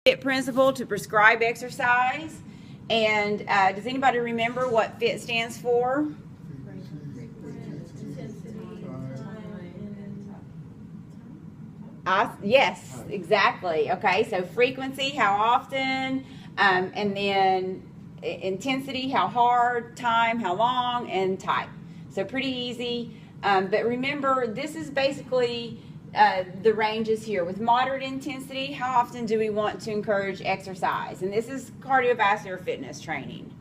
FITT principle to prescribe exercise. And does anybody remember what FITT stands for? Yes, exactly. Okay, so frequency, how often, and then intensity, how hard, time, how long, and type. So pretty easy. But remember, this is basically the ranges here. With moderate intensity, how often do we want to encourage exercise? And this is cardiovascular fitness training.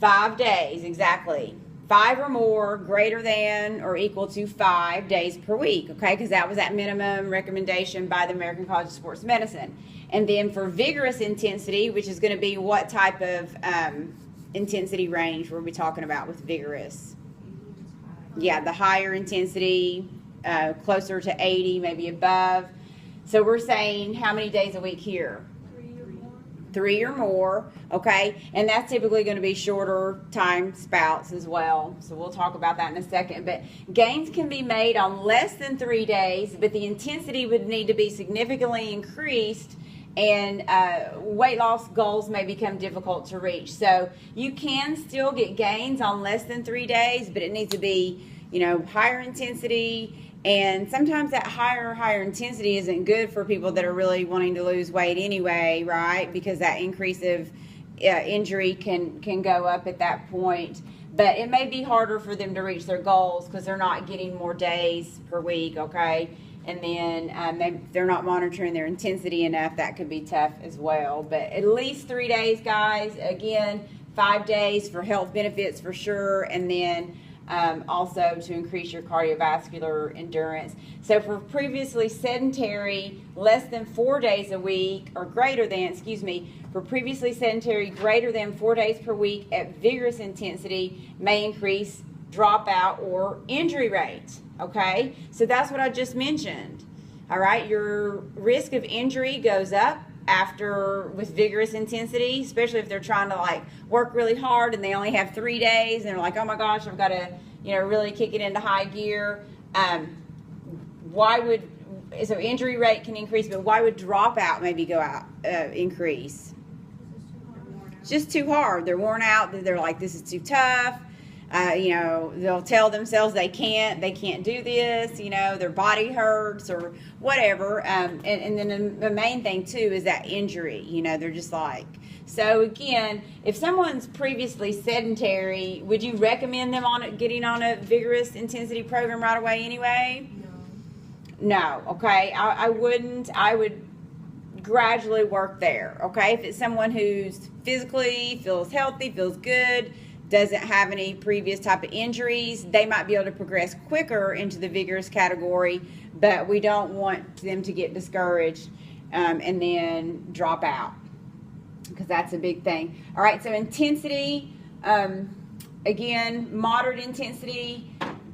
5 days, exactly. 5 or more, greater than or equal to 5 days per week, okay? Because that was that minimum recommendation by the American College of Sports Medicine. And then for vigorous intensity, which is going to be what type of intensity range were we talking about with vigorous? Yeah, the higher intensity, closer to 80, maybe above. So we're saying how many days a week here? 3 or more, okay? And that's typically going to be shorter time spouts as well. So we'll talk about that in a second. But gains can be made on less than 3 days, but the intensity would need to be significantly increased, and weight loss goals may become difficult to reach. So you can still get gains on less than 3 days, but it needs to be, you know, higher intensity. And sometimes that higher intensity isn't good for people that are really wanting to lose weight anyway, right? Because that increase of injury can go up at that point. But it may be harder for them to reach their goals because they're not getting more days per week, okay? And then maybe they're not monitoring their intensity enough. That could be tough as well. But at least 3 days, guys. Again, 5 days for health benefits for sure. And then also to increase your cardiovascular endurance. So for previously sedentary, less than 4 days a week, or greater than, for previously sedentary, greater than 4 days per week at vigorous intensity may increase dropout or injury rate, okay? So that's what I just mentioned, all right? Your risk of injury goes up with vigorous intensity, especially if they're trying to like work really hard and they only have 3 days and they're like, oh my gosh, I've got to, you know, really kick it into high gear. So injury rate can increase, but why would dropout maybe increase? It's just too hard. They're worn out. They're like, this is too tough. You know, they'll tell themselves they can't do this, you know, their body hurts or whatever. And then the main thing too is that injury, you know, they're just like, so again, if someone's previously sedentary, would you recommend them getting on a vigorous intensity program right away anyway? No, okay, I wouldn't. I would gradually work there, okay? If it's someone who's physically feels healthy, feels good, doesn't have any previous type of injuries, they might be able to progress quicker into the vigorous category, but we don't want them to get discouraged and then drop out, because that's a big thing. All right, so intensity, again, moderate intensity,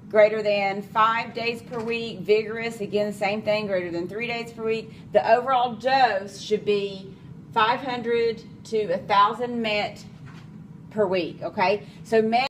greater than 5 days per week. Vigorous, again, the same thing, greater than 3 days per week. The overall dose should be 500 to 1,000 MET per week, okay? So